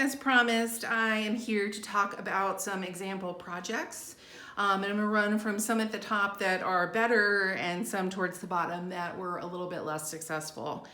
as promised, I am here to talk about some example projects. And I'm gonna run from some at the top that are better and some towards the bottom that were a little bit less successful.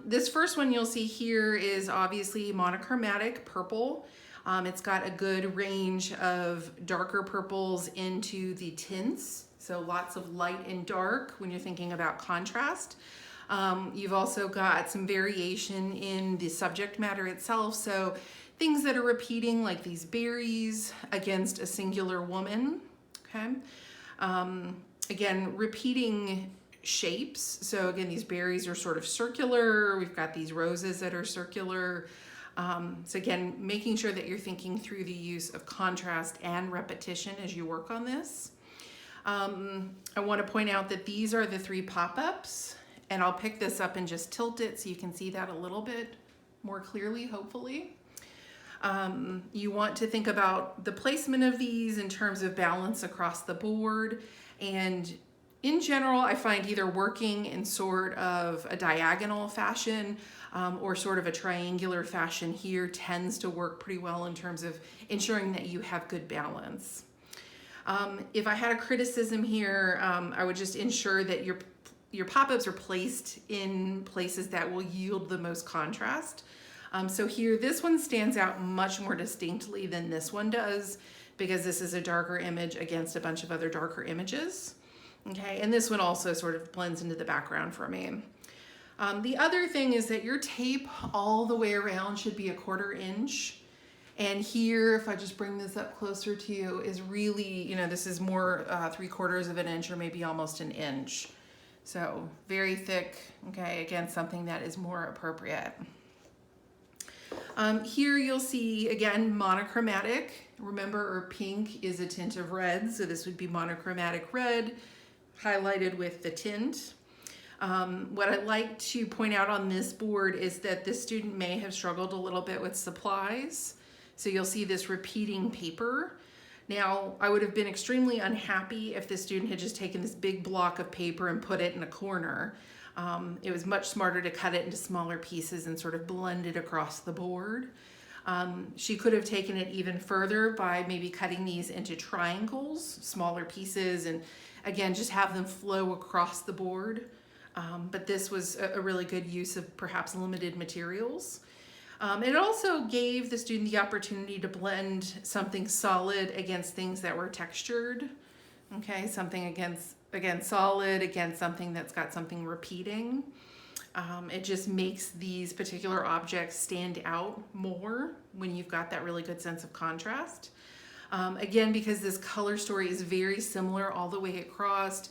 This first one you'll see here is obviously monochromatic purple. It's got a good range of darker purples into the tints, so lots of light and dark when you're thinking about contrast. You've also got some variation in the subject matter itself, so things that are repeating like these berries against a singular woman, okay? Again, repeating shapes, so again, these berries are sort of circular, we've got these roses that are circular. So again, making sure that you're thinking through the use of contrast and repetition as you work on this. I want to point out that these are the 3 pop-ups, and I'll pick this up and just tilt it so you can see that a little bit more clearly, hopefully. You want to think about the placement of these in terms of balance across the board, and in general, I find either working in sort of a diagonal fashion or sort of a triangular fashion here tends to work pretty well in terms of ensuring that you have good balance. If I had a criticism here, I would just ensure that your pop-ups are placed in places that will yield the most contrast. So here, this one stands out much more distinctly than this one does because this is a darker image against a bunch of other darker images. Okay, and this one also sort of blends into the background for me. The other thing is that your tape all the way around should be a 1/4 inch. And here, if I just bring this up closer to you, is really, this is more 3/4 of an inch or maybe almost an inch. So very thick, okay, again, something that is more appropriate. Here you'll see, again, monochromatic. Remember, pink is a tint of red, so this would be monochromatic red, highlighted with the tint. What I'd like to point out on this board is that this student may have struggled a little bit with supplies. So you'll see this repeating paper. Now, I would have been extremely unhappy if the student had just taken this big block of paper and put it in a corner. It was much smarter to cut it into smaller pieces and sort of blend it across the board. She could have taken it even further by maybe cutting these into triangles, smaller pieces, and again, just have them flow across the board. But this was a really good use of perhaps limited materials. It also gave the student the opportunity to blend something solid against things that were textured. Okay, something against solid, against something that's got something repeating. It just makes these particular objects stand out more when you've got that really good sense of contrast. Again, because this color story is very similar all the way across,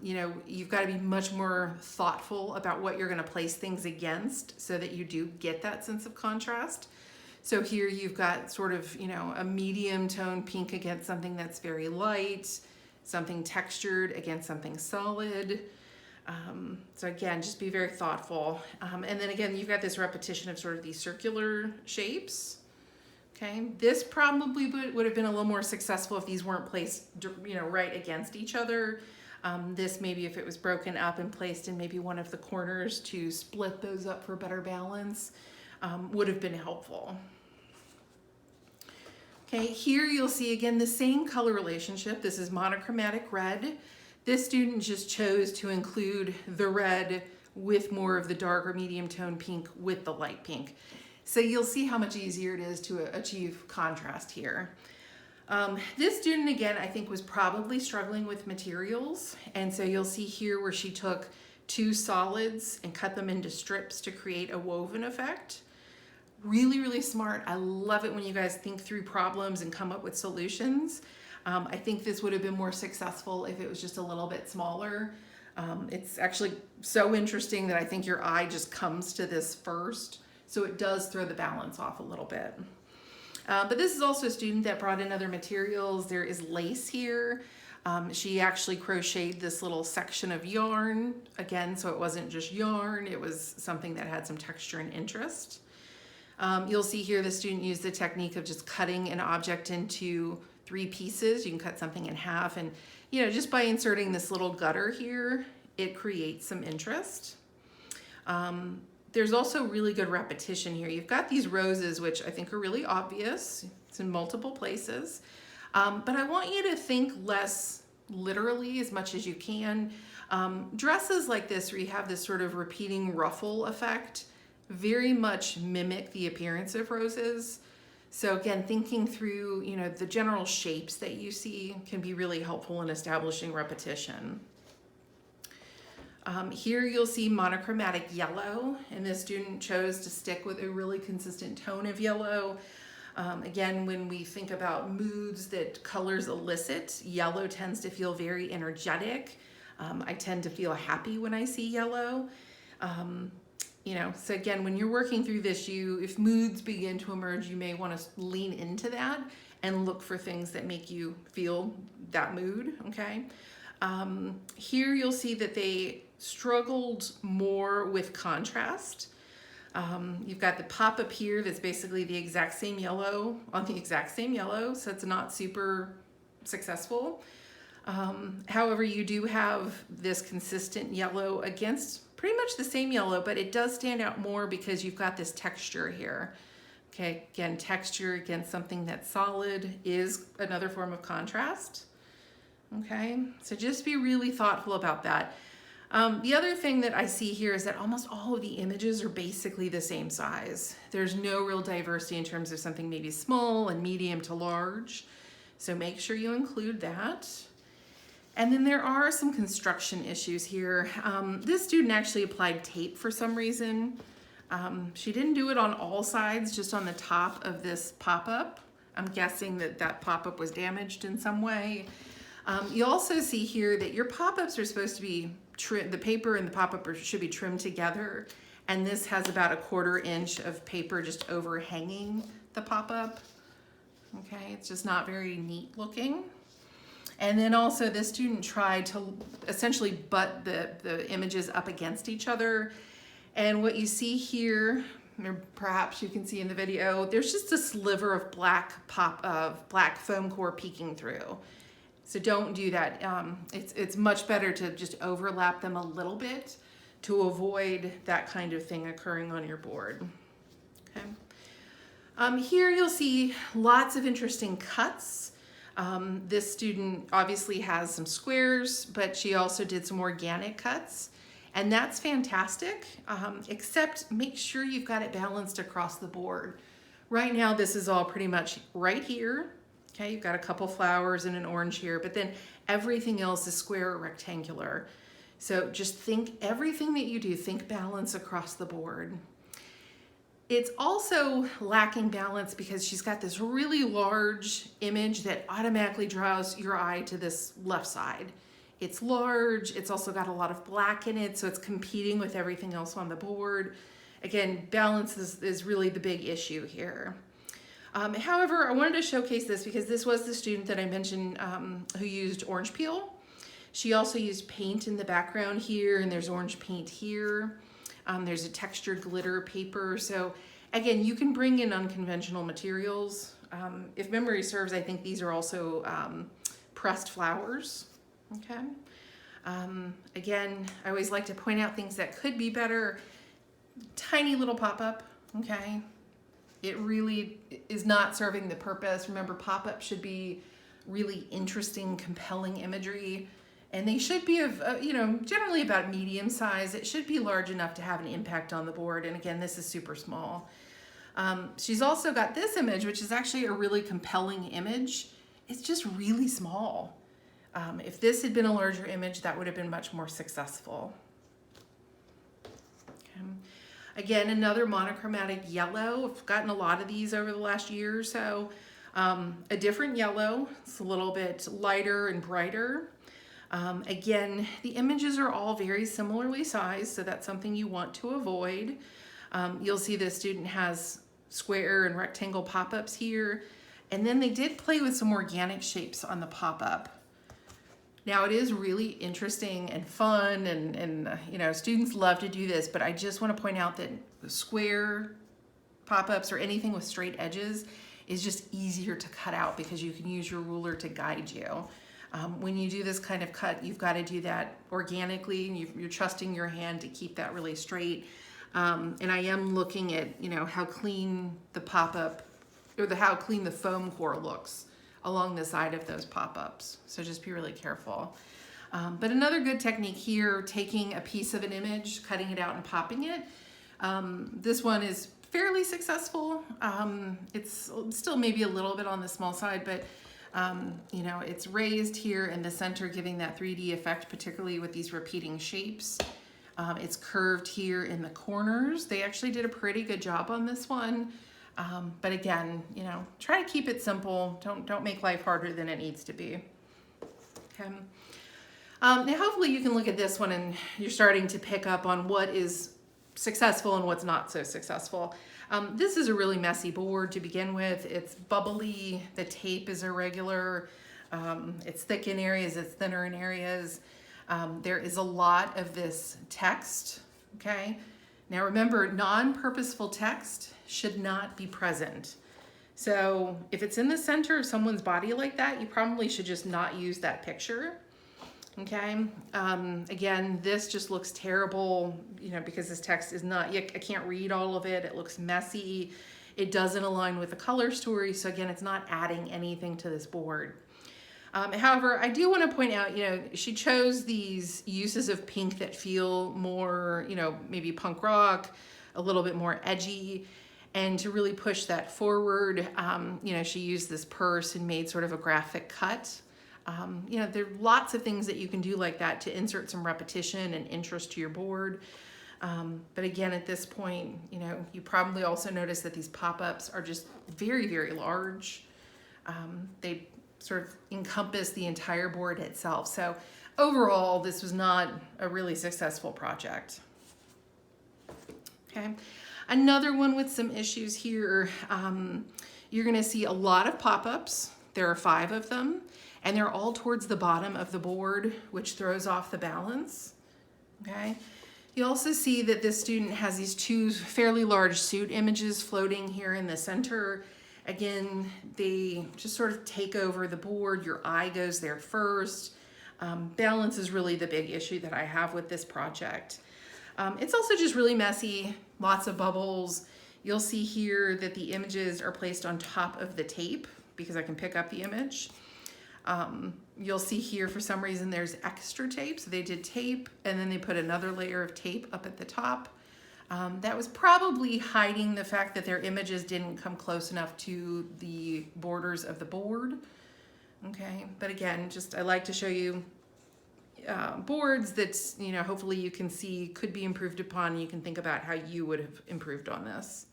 you've got to be much more thoughtful about what you're going to place things against so that you do get that sense of contrast. So here you've got sort of, a medium tone pink against something that's very light, something textured against something solid. So again, just be very thoughtful. And then again, you've got this repetition of sort of these circular shapes. Okay, this probably would have been a little more successful if these weren't placed, right against each other. This maybe if it was broken up and placed in maybe one of the corners to split those up for better balance would have been helpful. Okay, here you'll see again the same color relationship. This is monochromatic red. This student just chose to include the red with more of the darker medium tone pink with the light pink. So you'll see how much easier it is to achieve contrast here. This student, again, I think was probably struggling with materials. And so you'll see here where she took 2 solids and cut them into strips to create a woven effect. Really, really smart. I love it when you guys think through problems and come up with solutions. I think this would have been more successful if it was just a little bit smaller. It's actually so interesting that I think your eye just comes to this first. So it does throw the balance off a little bit. But this is also a student that brought in other materials. There is lace here. She actually crocheted this little section of yarn, again, so it wasn't just yarn, it was something that had some texture and interest. You'll see here the student used the technique of just cutting an object into 3 pieces. You can cut something in half, and just by inserting this little gutter here, it creates some interest. there's also really good repetition here. You've got these roses, which I think are really obvious. It's in multiple places. But I want you to think less literally as much as you can. Dresses like this, where you have this sort of repeating ruffle effect, very much mimic the appearance of roses. So again, thinking through, the general shapes that you see can be really helpful in establishing repetition. Here you'll see monochromatic yellow, and this student chose to stick with a really consistent tone of yellow. Again, when we think about moods that colors elicit, yellow tends to feel very energetic. I tend to feel happy when I see yellow. So again, when you're working through this, if moods begin to emerge, you may want to lean into that and look for things that make you feel that mood, okay? Here you'll see that they struggled more with contrast. You've got the pop-up here that's basically the exact same yellow on the exact same yellow, so it's not super successful. However, you do have this consistent yellow against pretty much the same yellow, but it does stand out more because you've got this texture here. Okay, again, texture against something that's solid is another form of contrast. Okay, so just be really thoughtful about that. The other thing that I see here is that almost all of the images are basically the same size. There's no real diversity in terms of something maybe small and medium to large. So make sure you include that. And then there are some construction issues here. This student actually applied tape for some reason. She didn't do it on all sides, just on the top of this pop-up. I'm guessing that pop-up was damaged in some way. You also see here that your pop-ups are supposed to be the paper and the pop-up should be trimmed together. And this has about 1/4 inch of paper just overhanging the pop-up. Okay, it's just not very neat looking. And then also this student tried to essentially butt the images up against each other. And what you see here, or perhaps you can see in the video, there's just a sliver of black foam core peeking through. So don't do that. It's much better to just overlap them a little bit to avoid that kind of thing occurring on your board. Okay. Here you'll see lots of interesting cuts. This student obviously has some squares, but she also did some organic cuts, and that's fantastic, except make sure you've got it balanced across the board. Right now, this is all pretty much right here. Okay, you've got a couple flowers and an orange here, but then everything else is square or rectangular. So just think everything that you do, think balance across the board. It's also lacking balance because she's got this really large image that automatically draws your eye to this left side. It's large, it's also got a lot of black in it, so it's competing with everything else on the board. Again, balance is really the big issue here. However, I wanted to showcase this because this was the student that I mentioned who used orange peel. She also used paint in the background here, and there's orange paint here. There's a textured glitter paper. So again, you can bring in unconventional materials. If memory serves, I think these are also pressed flowers. Okay. Again, I always like to point out things that could be better. Tiny little pop-up, okay? It really is not serving the purpose. Remember, pop-up should be really interesting, compelling imagery. And they should be of, generally about medium size. It should be large enough to have an impact on the board. And again, this is super small. She's also got this image, which is actually a really compelling image. It's just really small. If this had been a larger image, that would have been much more successful. Okay. Again, another monochromatic yellow. I've gotten a lot of these over the last year or so. A different yellow. It's a little bit lighter and brighter. Again, the images are all very similarly sized, so that's something you want to avoid. You'll see the student has square and rectangle pop-ups here, and then they did play with some organic shapes on the pop-up. Now it is really interesting and fun, and students love to do this, but I just want to point out that square pop-ups or anything with straight edges is just easier to cut out because you can use your ruler to guide you. When you do this kind of cut, you've got to do that organically, and you're trusting your hand to keep that really straight. And I am looking at, how clean the pop-up or how clean the foam core looks along the side of those pop-ups. So just be really careful. But another good technique here, taking a piece of an image, cutting it out and popping it. This one is fairly successful. It's still maybe a little bit on the small side, but it's raised here in the center, giving that 3D effect, particularly with these repeating shapes. It's curved here in the corners. They actually did a pretty good job on this one. But again, try to keep it simple. Don't make life harder than it needs to be. Okay. Now hopefully you can look at this one and you're starting to pick up on what is successful and what's not so successful. This is a really messy board to begin with. It's bubbly, the tape is irregular, it's thick in areas, it's thinner in areas. There is a lot of this text, okay? Now remember, non-purposeful text should not be present. So if it's in the center of someone's body like that, you probably should just not use that picture. Okay, again, this just looks terrible, because this text is not, I can't read all of it. It looks messy. It doesn't align with the color story. So again, it's not adding anything to this board. However, I do want to point out, she chose these uses of pink that feel more, maybe punk rock, a little bit more edgy. And to really push that forward, she used this purse and made sort of a graphic cut. There are lots of things that you can do like that to insert some repetition and interest to your board. But again, at this point, you probably also notice that these pop-ups are just very, very large. They sort of encompass the entire board itself. So overall, this was not a really successful project. Okay, another one with some issues here. You're gonna see a lot of pop-ups. There are 5 of them. And they're all towards the bottom of the board, which throws off the balance, okay? You also see that this student has these 2 fairly large suit images floating here in the center. Again, they just sort of take over the board. Your eye goes there first. Balance is really the big issue that I have with this project. It's also just really messy, lots of bubbles. You'll see here that the images are placed on top of the tape because I can pick up the image. You'll see here for some reason there's extra tape. So they did tape and then they put another layer of tape up at the top. That was probably hiding the fact that their images didn't come close enough to the borders of the board. Okay, but again, I like to show you boards that, hopefully you can see could be improved upon. You can think about how you would have improved on this.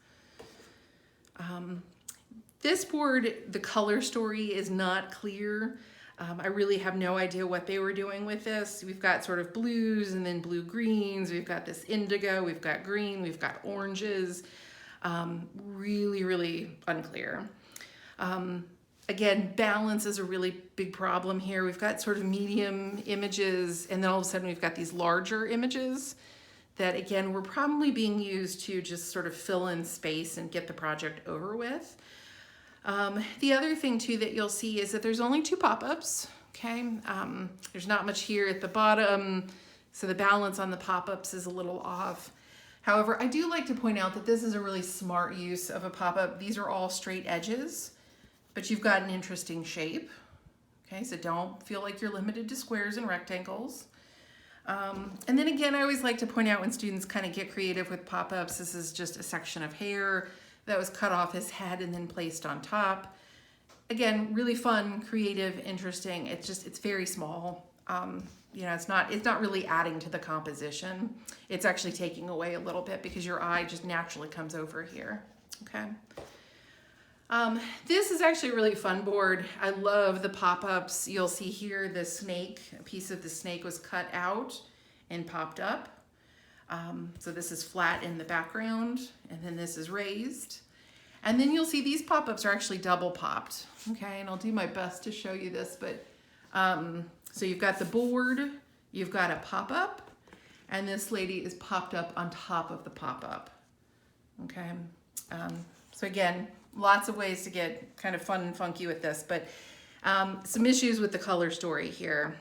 This board, the color story is not clear. I really have no idea what they were doing with this. We've got sort of blues and then blue greens. We've got this indigo, we've got green, we've got oranges. Really, really unclear. Again, balance is a really big problem here. We've got sort of medium images and then all of a sudden we've got these larger images that again, were probably being used to just sort of fill in space and get the project over with. The other thing too that you'll see is that there's only 2 pop-ups, okay? There's not much here at the bottom, so the balance on the pop-ups is a little off. However, I do like to point out that this is a really smart use of a pop-up. These are all straight edges, but you've got an interesting shape, okay? So don't feel like you're limited to squares and rectangles. And then again, I always like to point out when students kind of get creative with pop-ups, this is just a section of hair that was cut off his head and then placed on top. Again, really fun, creative, interesting. It's very small. It's not really adding to the composition. It's actually taking away a little bit because your eye just naturally comes over here, okay? This is actually a really fun board. I love the pop-ups. You'll see here the snake, a piece of the snake was cut out and popped up. So this is flat in the background, and then this is raised. And then you'll see these pop-ups are actually double popped, okay? And I'll do my best to show you this, but so you've got the board, you've got a pop-up, and this lady is popped up on top of the pop-up, okay? So again, lots of ways to get kind of fun and funky with this, but some issues with the color story here.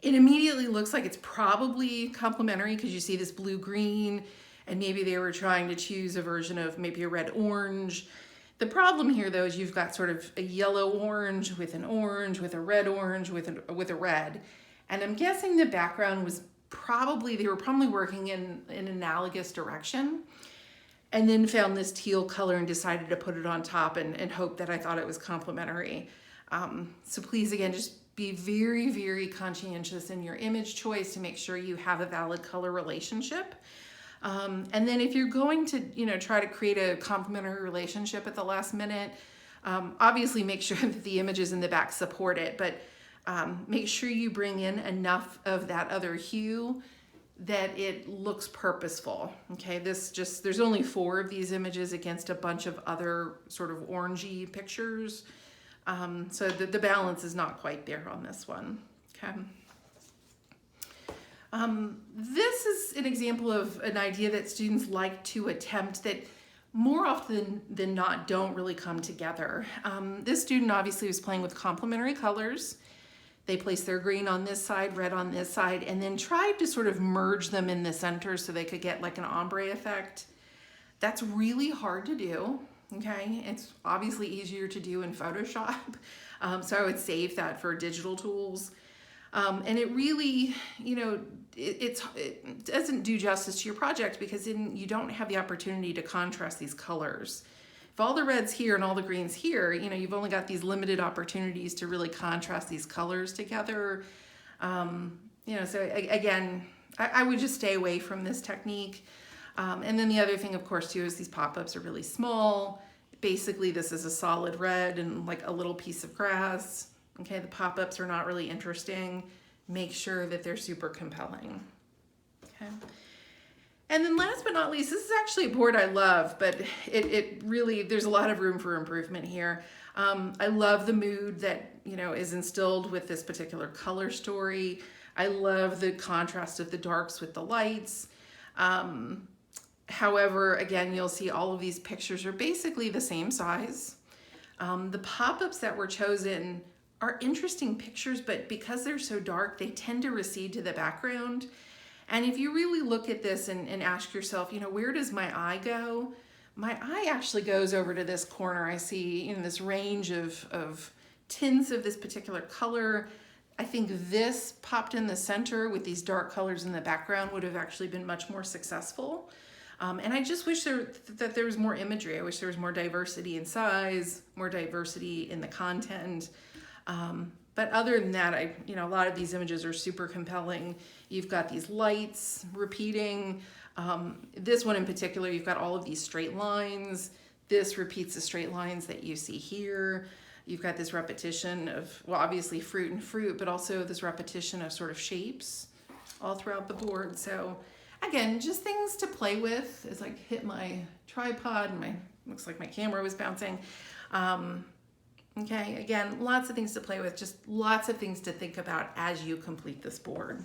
It immediately looks like it's probably complementary because you see this blue-green and maybe they were trying to choose a version of maybe a red-orange. The problem here, though, is you've got sort of a yellow-orange with an orange, with a red-orange, with a red. And I'm guessing the background was they were probably working in an analogous direction, and then found this teal color and decided to put it on top and hope that I thought it was complementary. So please, again, just be very, very conscientious in your image choice to make sure you have a valid color relationship. And then if you're going to, try to create a complementary relationship at the last minute, obviously make sure that the images in the back support it, but make sure you bring in enough of that other hue that it looks purposeful. Okay, there's only 4 of these images against a bunch of other sort of orangey pictures. So the balance is not quite there on this one. Okay. This is an example of an idea that students like to attempt that more often than not don't really come together. This student obviously was playing with complementary colors. They placed their green on this side, red on this side, and then tried to sort of merge them in the center so they could get like an ombre effect. That's really hard to do, okay? It's obviously easier to do in Photoshop, so I would save that for digital tools. And it really, it doesn't do justice to your project because then you don't have the opportunity to contrast these colors. If all the red's here and all the green's here, you've only got these limited opportunities to really contrast these colors together. So again, I would just stay away from this technique. And then the other thing, of course, too, is these pop-ups are really small. Basically, this is a solid red and like a little piece of grass. Okay, the pop-ups are not really interesting. Make sure that they're super compelling. Okay. And then last but not least, this is actually a board I love, but it really, there's a lot of room for improvement here. I love the mood that, is instilled with this particular color story. I love the contrast of the darks with the lights. However, again, you'll see all of these pictures are basically the same size. The pop-ups that were chosen are interesting pictures, but because they're so dark, they tend to recede to the background. And if you really look at this and ask yourself, where does my eye go? My eye actually goes over to this corner. I see, this range of tints of this particular color. I think this popped in the center with these dark colors in the background would have actually been much more successful. And I just wish that there was more imagery. I wish there was more diversity in size, more diversity in the content. But other than that, a lot of these images are super compelling. You've got these lights repeating. This one in particular, you've got all of these straight lines. This repeats the straight lines that you see here. You've got this repetition of, well, obviously fruit and fruit, but also this repetition of sort of shapes all throughout the board. So again, just things to play with as I hit my tripod and looks like my camera was bouncing. Okay, again, lots of things to play with, just lots of things to think about as you complete this board.